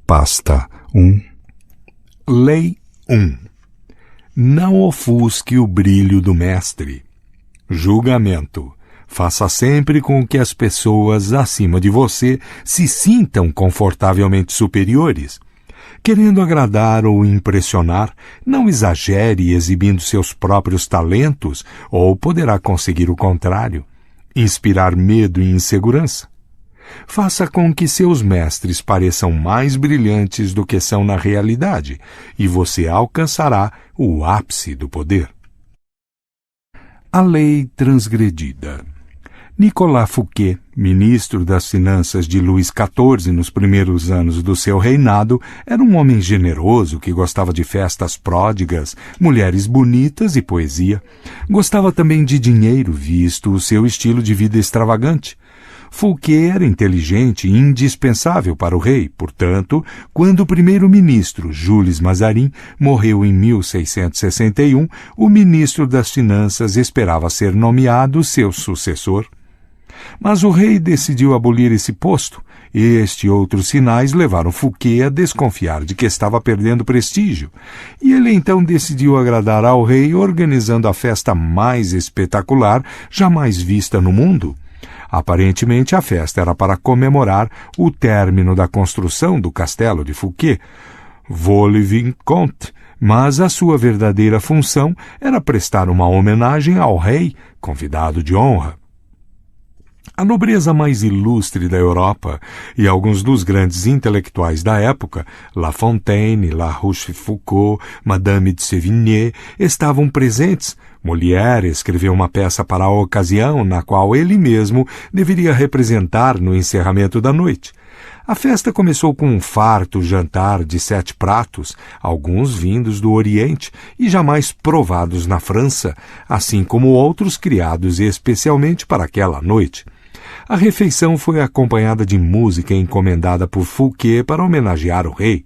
Pasta 1. Lei 1. Não ofusque o brilho do mestre. Julgamento. Faça sempre com que as pessoas acima de você se sintam confortavelmente superiores. Querendo agradar ou impressionar, não exagere exibindo seus próprios talentos, ou poderá conseguir o contrário, inspirar medo e insegurança. Faça com que seus mestres pareçam mais brilhantes do que são na realidade, e você alcançará o ápice do poder. A lei transgredida. Nicolas Fouquet, ministro das Finanças de Luís XIV nos primeiros anos do seu reinado, era um homem generoso que gostava de festas pródigas, mulheres bonitas e poesia. Gostava também de dinheiro, visto o seu estilo de vida extravagante. Fouquet era inteligente e indispensável para o rei, portanto, quando o primeiro-ministro, Jules Mazarin, morreu em 1661, o ministro das Finanças esperava ser nomeado seu sucessor. Mas o rei decidiu abolir esse posto. Este e outros sinais levaram Fouquet a desconfiar de que estava perdendo prestígio, e ele então decidiu agradar ao rei organizando a festa mais espetacular jamais vista no mundo. Aparentemente, a festa era para comemorar o término da construção do castelo de Fouquet, Vaux-le-Vicomte, mas a sua verdadeira função era prestar uma homenagem ao rei, convidado de honra. A nobreza mais ilustre da Europa e alguns dos grandes intelectuais da época, La Fontaine, La Rochefoucauld, Madame de Sévigné, estavam presentes. Molière escreveu uma peça para a ocasião, na qual ele mesmo deveria representar no encerramento da noite. A festa começou com um farto jantar de 7 pratos, alguns vindos do Oriente e jamais provados na França, assim como outros criados especialmente para aquela noite. A refeição foi acompanhada de música encomendada por Fouquet para homenagear o rei.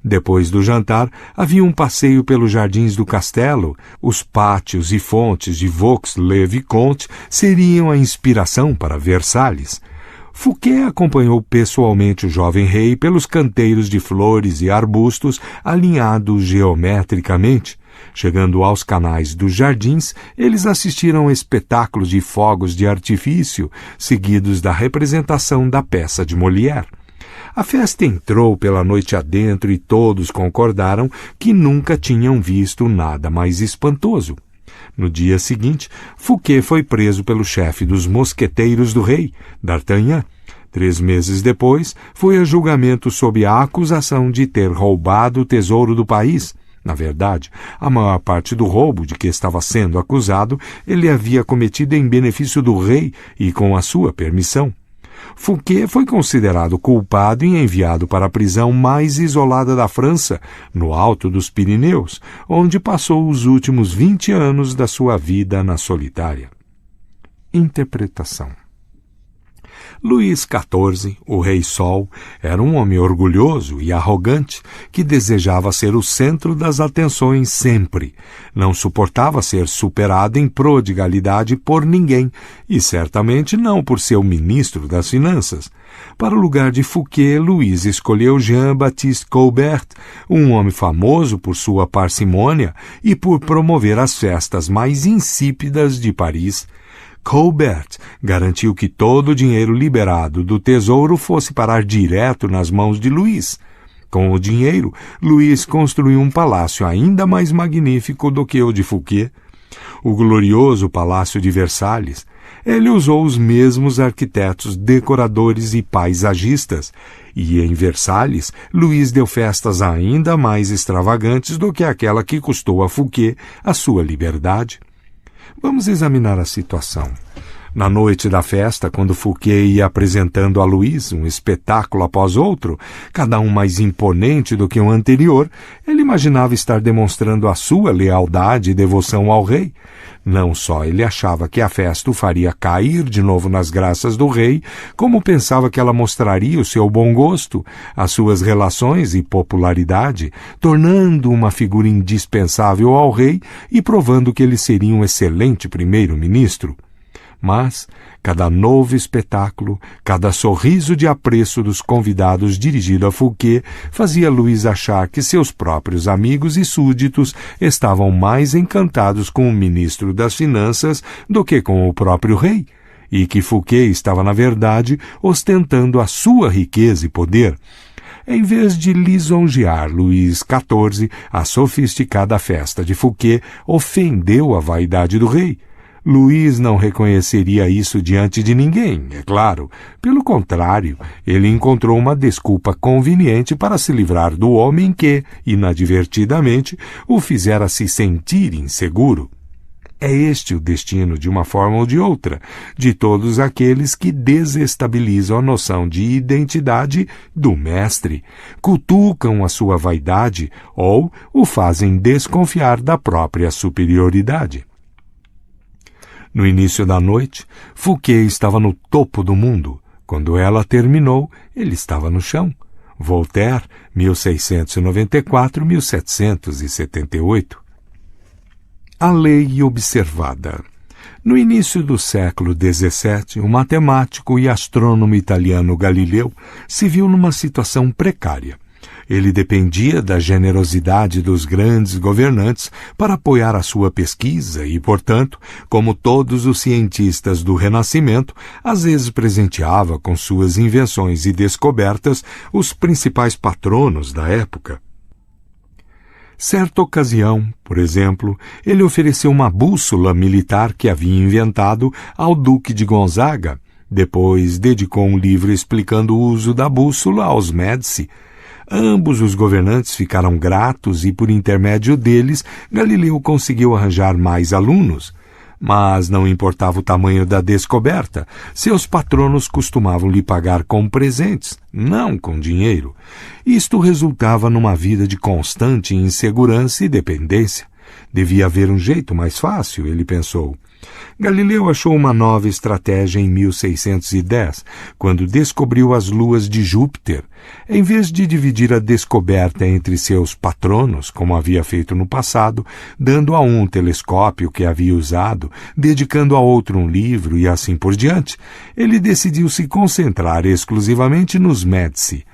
Depois do jantar, havia um passeio pelos jardins do castelo. Os pátios e fontes de Vaux-le-Vicomte seriam a inspiração para Versalhes. Fouquet acompanhou pessoalmente o jovem rei pelos canteiros de flores e arbustos alinhados geometricamente. Chegando aos canais dos jardins, eles assistiram a espetáculos de fogos de artifício, seguidos da representação da peça de Molière. A festa entrou pela noite adentro e todos concordaram que nunca tinham visto nada mais espantoso. No dia seguinte, Fouquet foi preso pelo chefe dos mosqueteiros do rei, D'Artagnan. 3 meses depois, foi a julgamento sob a acusação de ter roubado o tesouro do país. Na verdade, a maior parte do roubo de que estava sendo acusado ele havia cometido em benefício do rei e com a sua permissão. Fouquet foi considerado culpado e enviado para a prisão mais isolada da França, no alto dos Pirineus, onde passou os últimos 20 anos da sua vida na solitária. Interpretação. Luís XIV, o Rei Sol, era um homem orgulhoso e arrogante que desejava ser o centro das atenções sempre. Não suportava ser superado em prodigalidade por ninguém e certamente não por seu ministro das Finanças. Para o lugar de Fouquet, Luís escolheu Jean-Baptiste Colbert, um homem famoso por sua parcimônia e por promover as festas mais insípidas de Paris. Colbert garantiu que todo o dinheiro liberado do tesouro fosse parar direto nas mãos de Luís. Com o dinheiro, Luís construiu um palácio ainda mais magnífico do que o de Fouquet, o glorioso Palácio de Versalhes. Ele usou os mesmos arquitetos, decoradores e paisagistas, e em Versalhes, Luís deu festas ainda mais extravagantes do que aquela que custou a Fouquet a sua liberdade. Vamos examinar a situação. Na noite da festa, quando Fouquet ia apresentando a Luís um espetáculo após outro, cada um mais imponente do que o anterior, ele imaginava estar demonstrando a sua lealdade e devoção ao rei. Não só ele achava que a festa o faria cair de novo nas graças do rei, como pensava que ela mostraria o seu bom gosto, as suas relações e popularidade, tornando uma figura indispensável ao rei e provando que ele seria um excelente primeiro-ministro. Mas cada novo espetáculo, cada sorriso de apreço dos convidados dirigido a Fouquet fazia Louis achar que seus próprios amigos e súditos estavam mais encantados com o ministro das Finanças do que com o próprio rei, e que Fouquet estava, na verdade, ostentando a sua riqueza e poder. Em vez de lisonjear Luís XIV, a sofisticada festa de Fouquet ofendeu a vaidade do rei. Luís não reconheceria isso diante de ninguém, é claro. Pelo contrário, ele encontrou uma desculpa conveniente para se livrar do homem que, inadvertidamente, o fizera se sentir inseguro. É este o destino, de uma forma ou de outra, de todos aqueles que desestabilizam a noção de identidade do mestre, cutucam a sua vaidade ou o fazem desconfiar da própria superioridade. No início da noite, Fouquet estava no topo do mundo. Quando ela terminou, ele estava no chão. Voltaire, 1694-1778. A lei observada. No início do século XVII, o matemático e astrônomo italiano Galileu se viu numa situação precária. Ele dependia da generosidade dos grandes governantes para apoiar a sua pesquisa e, portanto, como todos os cientistas do Renascimento, às vezes presenteava com suas invenções e descobertas os principais patronos da época. Certa ocasião, por exemplo, ele ofereceu uma bússola militar que havia inventado ao Duque de Gonzaga. Depois dedicou um livro explicando o uso da bússola aos Médici. Ambos os governantes ficaram gratos e, por intermédio deles, Galileu conseguiu arranjar mais alunos. Mas não importava o tamanho da descoberta, seus patronos costumavam lhe pagar com presentes, não com dinheiro. Isto resultava numa vida de constante insegurança e dependência. Devia haver um jeito mais fácil, ele pensou. Galileu achou uma nova estratégia em 1610, quando descobriu as luas de Júpiter. Em vez de dividir a descoberta entre seus patronos, como havia feito no passado, dando a um telescópio que havia usado, dedicando a outro um livro e assim por diante, ele decidiu se concentrar exclusivamente nos Médici.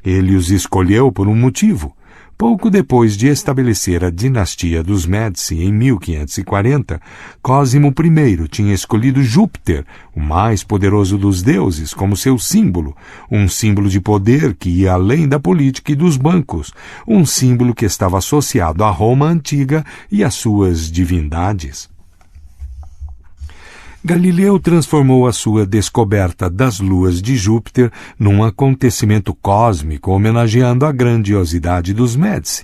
Ele os escolheu por um motivo. Pouco depois de estabelecer a dinastia dos Médici em 1540, Cosimo I tinha escolhido Júpiter, o mais poderoso dos deuses, como seu símbolo, um símbolo de poder que ia além da política e dos bancos, um símbolo que estava associado à Roma antiga e às suas divindades. Galileu transformou a sua descoberta das luas de Júpiter num acontecimento cósmico homenageando a grandiosidade dos Médici.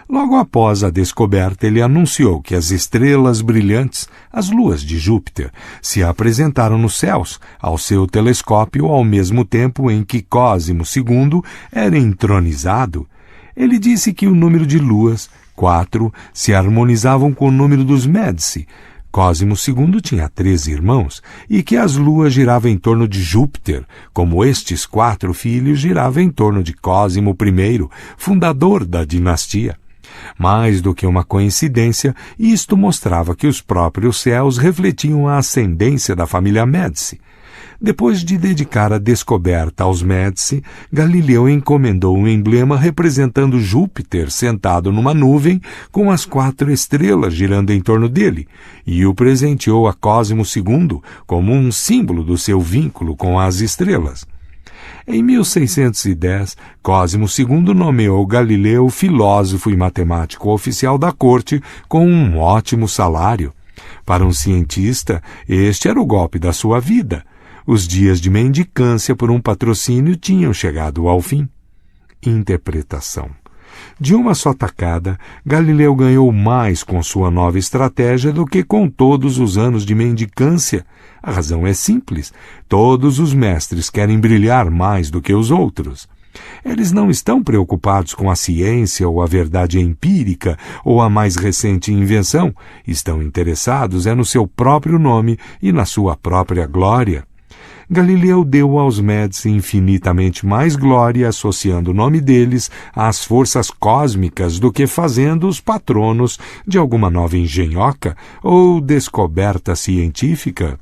Logo após a descoberta, ele anunciou que as estrelas brilhantes, as luas de Júpiter, se apresentaram nos céus ao seu telescópio ao mesmo tempo em que Cosimo II era entronizado. Ele disse que o número de luas, 4, se harmonizavam com o número dos Médici. Cosimo II tinha 13 irmãos, e que as luas giravam em torno de Júpiter, como estes 4 filhos giravam em torno de Cosimo I, fundador da dinastia. Mais do que uma coincidência, isto mostrava que os próprios céus refletiam a ascendência da família Médici. Depois de dedicar a descoberta aos Médici, Galileu encomendou um emblema representando Júpiter sentado numa nuvem com as 4 estrelas girando em torno dele, e o presenteou a Cosimo II como um símbolo do seu vínculo com as estrelas. Em 1610, Cosimo II nomeou Galileu filósofo e matemático oficial da corte com um ótimo salário. Para um cientista, este era o golpe da sua vida. Os dias de mendicância por um patrocínio tinham chegado ao fim. Interpretação. De uma só tacada, Galileu ganhou mais com sua nova estratégia do que com todos os anos de mendicância. A razão é simples. Todos os mestres querem brilhar mais do que os outros. Eles não estão preocupados com a ciência ou a verdade empírica ou a mais recente invenção. Estão interessados no seu próprio nome e na sua própria glória. Galileu deu aos Médici infinitamente mais glória associando o nome deles às forças cósmicas do que fazendo-os patronos de alguma nova engenhoca ou descoberta científica.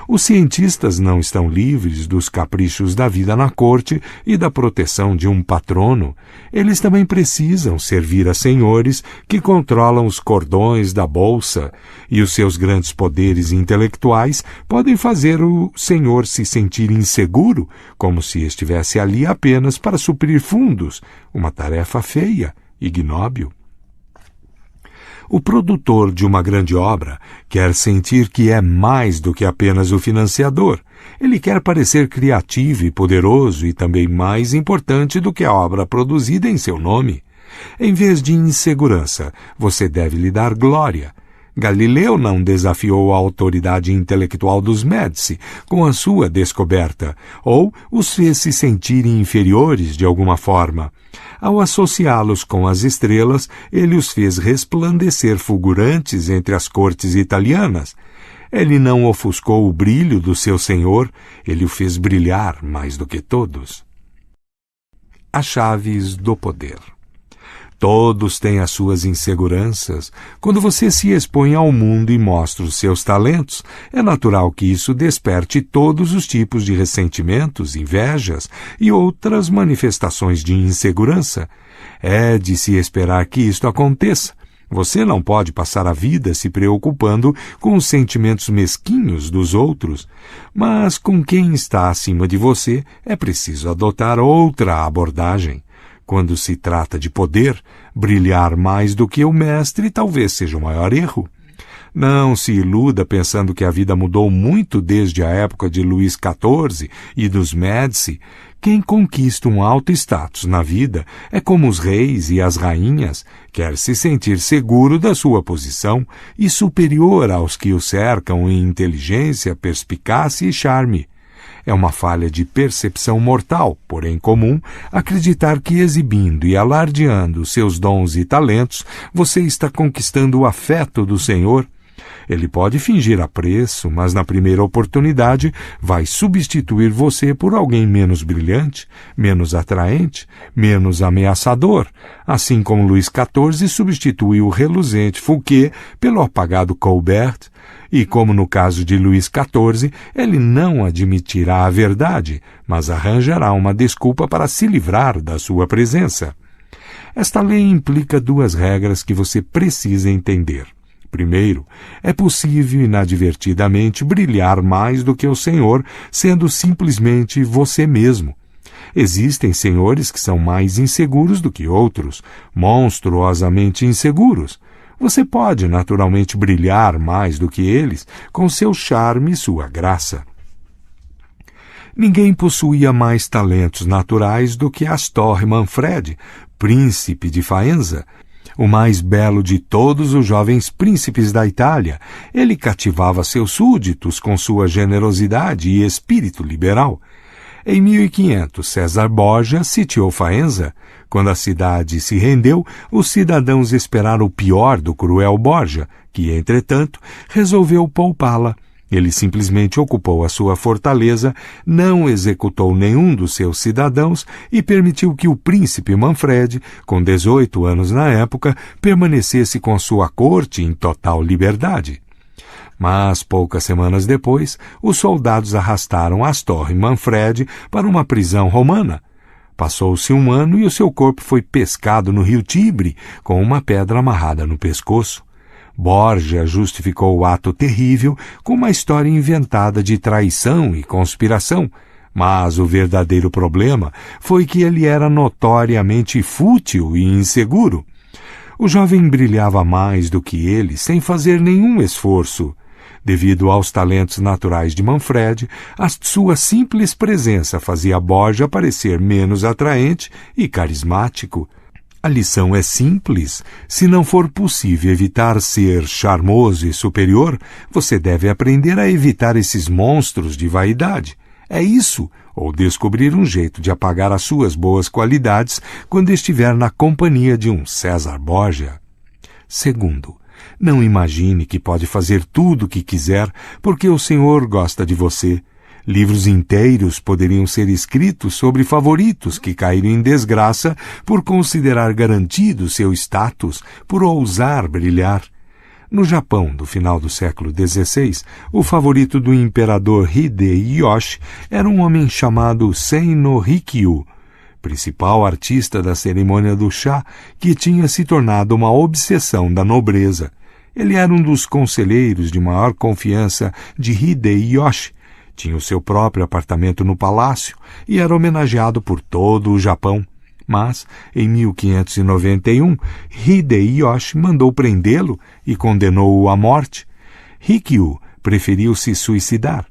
Os cientistas não estão livres dos caprichos da vida na corte e da proteção de um patrono. Eles também precisam servir a senhores que controlam os cordões da bolsa, e os seus grandes poderes intelectuais podem fazer o senhor se sentir inseguro, como se estivesse ali apenas para suprir fundos, uma tarefa feia, ignóbil. O produtor de uma grande obra quer sentir que é mais do que apenas o financiador. Ele quer parecer criativo e poderoso e também mais importante do que a obra produzida em seu nome. Em vez de insegurança, você deve lhe dar glória. Galileu não desafiou a autoridade intelectual dos Médici com a sua descoberta, ou os fez se sentirem inferiores de alguma forma. Ao associá-los com as estrelas, ele os fez resplandecer fulgurantes entre as cortes italianas. Ele não ofuscou o brilho do seu senhor, ele o fez brilhar mais do que todos. As chaves do poder. Todos têm as suas inseguranças. Quando você se expõe ao mundo e mostra os seus talentos, é natural que isso desperte todos os tipos de ressentimentos, invejas e outras manifestações de insegurança. É de se esperar que isto aconteça. Você não pode passar a vida se preocupando com os sentimentos mesquinhos dos outros, mas com quem está acima de você é preciso adotar outra abordagem. Quando se trata de poder, brilhar mais do que o mestre talvez seja o maior erro. Não se iluda pensando que a vida mudou muito desde a época de Luís XIV e dos Médici. Quem conquista um alto status na vida é como os reis e as rainhas, quer se sentir seguro da sua posição e superior aos que o cercam em inteligência, perspicácia e charme. É uma falha de percepção mortal, porém comum, acreditar que exibindo e alardeando seus dons e talentos, você está conquistando o afeto do Senhor. Ele pode fingir apreço, mas na primeira oportunidade vai substituir você por alguém menos brilhante, menos atraente, menos ameaçador, assim como Luís XIV substituiu o reluzente Fouquet pelo apagado Colbert, e como no caso de Luís XIV, ele não admitirá a verdade, mas arranjará uma desculpa para se livrar da sua presença. Esta lei implica duas regras que você precisa entender. Primeiro, é possível inadvertidamente brilhar mais do que o Senhor, sendo simplesmente você mesmo. Existem senhores que são mais inseguros do que outros, monstruosamente inseguros. Você pode naturalmente brilhar mais do que eles com seu charme e sua graça. Ninguém possuía mais talentos naturais do que Astor Manfred, príncipe de Faenza, o mais belo de todos os jovens príncipes da Itália. Ele cativava seus súditos com sua generosidade e espírito liberal. Em 1500, César Borgia sitiou Faenza. Quando a cidade se rendeu, os cidadãos esperaram o pior do cruel Borgia, que, entretanto, resolveu poupá-la. Ele simplesmente ocupou a sua fortaleza, não executou nenhum dos seus cidadãos e permitiu que o príncipe Manfred, com 18 anos na época, permanecesse com sua corte em total liberdade. Mas, poucas semanas depois, os soldados arrastaram Astor e Manfred para uma prisão romana. Passou-se um ano e o seu corpo foi pescado no rio Tibre, com uma pedra amarrada no pescoço. Borgia justificou o ato terrível com uma história inventada de traição e conspiração, mas o verdadeiro problema foi que ele era notoriamente fútil e inseguro. O jovem brilhava mais do que ele sem fazer nenhum esforço. Devido aos talentos naturais de Manfred, a sua simples presença fazia Borgia parecer menos atraente e carismático. A lição é simples. Se não for possível evitar ser charmoso e superior, você deve aprender a evitar esses monstros de vaidade. É isso, ou descobrir um jeito de apagar as suas boas qualidades quando estiver na companhia de um César Borgia. Segundo, não imagine que pode fazer tudo o que quiser porque o Senhor gosta de você. Livros inteiros poderiam ser escritos sobre favoritos que caíram em desgraça por considerar garantido seu status, por ousar brilhar. No Japão do final do século XVI, o favorito do imperador Hideyoshi era um homem chamado Sei no Rikyu, principal artista da cerimônia do chá, que tinha se tornado uma obsessão da nobreza. Ele era um dos conselheiros de maior confiança de Hideyoshi, tinha o seu próprio apartamento no palácio e era homenageado por todo o Japão. Mas, em 1591, Hideyoshi mandou prendê-lo e condenou-o à morte. Rikyu preferiu se suicidar.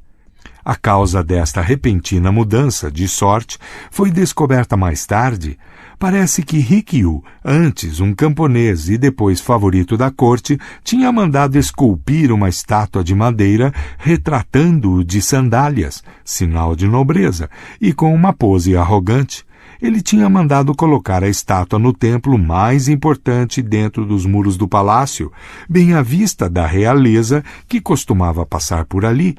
A causa desta repentina mudança de sorte foi descoberta mais tarde. Parece que Rikyu, antes um camponês e depois favorito da corte, tinha mandado esculpir uma estátua de madeira retratando-o de sandálias, sinal de nobreza, e com uma pose arrogante. Ele tinha mandado colocar a estátua no templo mais importante dentro dos muros do palácio, bem à vista da realeza que costumava passar por ali.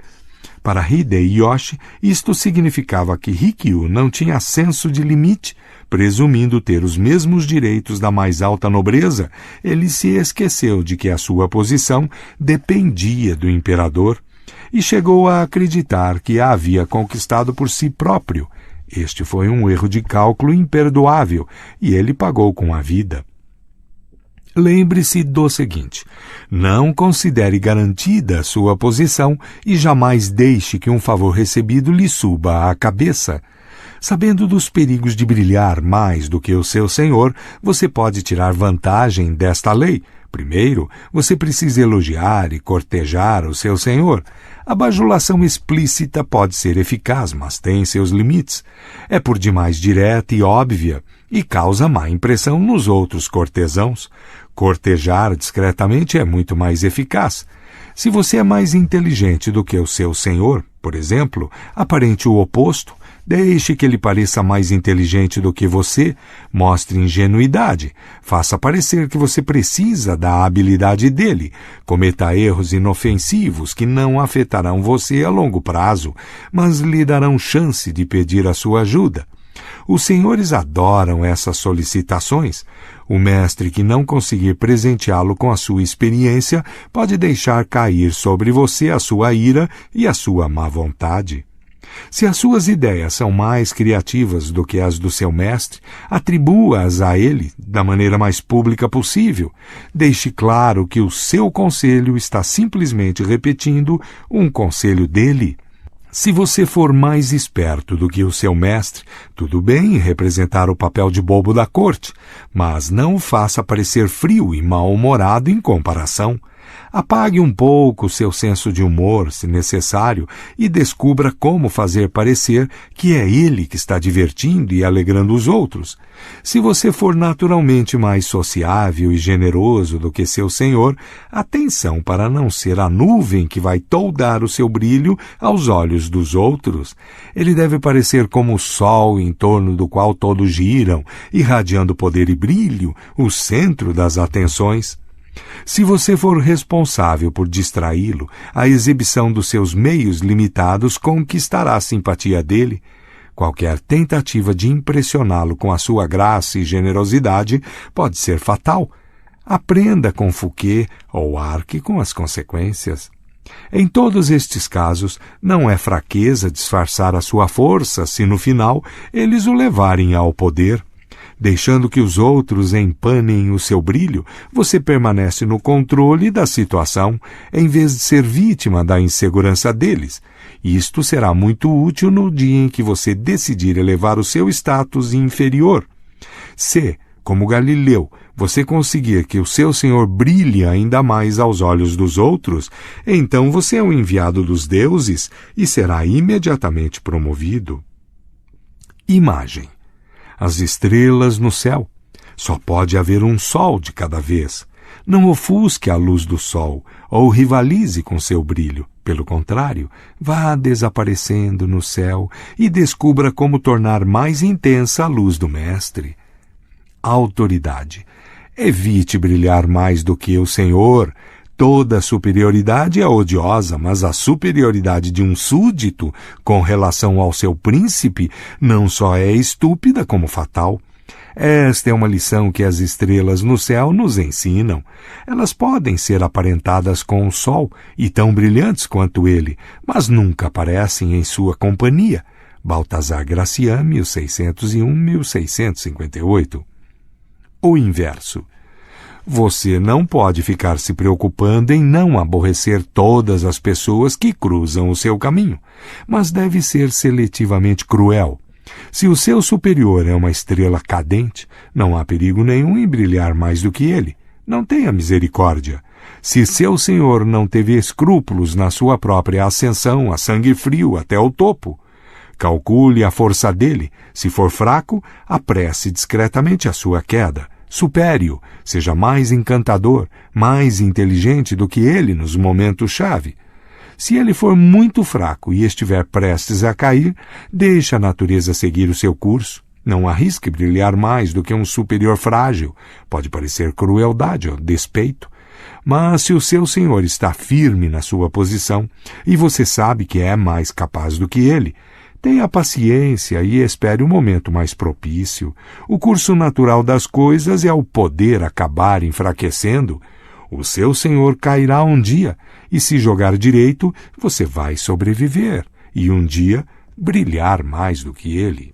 Para Hideyoshi, isto significava que Rikyu não tinha senso de limite. Presumindo ter os mesmos direitos da mais alta nobreza, ele se esqueceu de que a sua posição dependia do imperador e chegou a acreditar que a havia conquistado por si próprio. Este foi um erro de cálculo imperdoável e ele pagou com a vida. Lembre-se do seguinte: não considere garantida a sua posição e jamais deixe que um favor recebido lhe suba à cabeça. Sabendo dos perigos de brilhar mais do que o seu senhor, você pode tirar vantagem desta lei. Primeiro, você precisa elogiar e cortejar o seu senhor. A bajulação explícita pode ser eficaz, mas tem seus limites. É por demais direta e óbvia e causa má impressão nos outros cortesãos. Cortejar discretamente é muito mais eficaz. Se você é mais inteligente do que o seu senhor, por exemplo, aparente o oposto. Deixe que ele pareça mais inteligente do que você, mostre ingenuidade, faça parecer que você precisa da habilidade dele, cometa erros inofensivos que não afetarão você a longo prazo, mas lhe darão chance de pedir a sua ajuda. Os senhores adoram essas solicitações. O mestre que não conseguir presenteá-lo com a sua experiência pode deixar cair sobre você a sua ira e a sua má vontade. Se as suas ideias são mais criativas do que as do seu mestre, atribua-as a ele da maneira mais pública possível. Deixe claro que o seu conselho está simplesmente repetindo um conselho dele. Se você for mais esperto do que o seu mestre, tudo bem representar o papel de bobo da corte, mas não o faça parecer frio e mal-humorado em comparação. Apague um pouco seu senso de humor, se necessário, e descubra como fazer parecer que é ele que está divertindo e alegrando os outros. Se você for naturalmente mais sociável e generoso do que seu senhor, atenção para não ser a nuvem que vai toldar o seu brilho aos olhos dos outros. Ele deve parecer como o sol em torno do qual todos giram, irradiando poder e brilho, o centro das atenções. Se você for responsável por distraí-lo, a exibição dos seus meios limitados conquistará a simpatia dele. Qualquer tentativa de impressioná-lo com a sua graça e generosidade pode ser fatal. Aprenda com Fouquet ou arque com as consequências. Em todos estes casos, não é fraqueza disfarçar a sua força se no final eles o levarem ao poder. Deixando que os outros empanem o seu brilho, você permanece no controle da situação, em vez de ser vítima da insegurança deles. Isto será muito útil no dia em que você decidir elevar o seu status inferior. Se, como Galileu, você conseguir que o seu senhor brilhe ainda mais aos olhos dos outros, então você é um enviado dos deuses e será imediatamente promovido. Imagem. As estrelas no céu. Só pode haver um sol de cada vez. Não ofusque a luz do sol ou rivalize com seu brilho. Pelo contrário, vá desaparecendo no céu e descubra como tornar mais intensa a luz do mestre. Autoridade. Evite brilhar mais do que o Senhor. Toda superioridade é odiosa, mas a superioridade de um súdito com relação ao seu príncipe não só é estúpida como fatal. Esta é uma lição que as estrelas no céu nos ensinam. Elas podem ser aparentadas com o sol e tão brilhantes quanto ele, mas nunca aparecem em sua companhia. Baltazar Gracian, 1601-1658. O inverso. Você não pode ficar se preocupando em não aborrecer todas as pessoas que cruzam o seu caminho, mas deve ser seletivamente cruel. Se o seu superior é uma estrela cadente, não há perigo nenhum em brilhar mais do que ele. Não tenha misericórdia. Se seu senhor não teve escrúpulos na sua própria ascensão a sangue frio até o topo, calcule a força dele. Se for fraco, apresse discretamente a sua queda. Supere-o, seja mais encantador, mais inteligente do que ele nos momentos-chave. Se ele for muito fraco e estiver prestes a cair, deixe a natureza seguir o seu curso. Não arrisque brilhar mais do que um superior frágil. Pode parecer crueldade ou despeito. Mas se o seu senhor está firme na sua posição e você sabe que é mais capaz do que ele, tenha paciência e espere o momento mais propício. O curso natural das coisas é o poder acabar enfraquecendo. O seu senhor cairá um dia, e se jogar direito, você vai sobreviver, e um dia brilhar mais do que ele.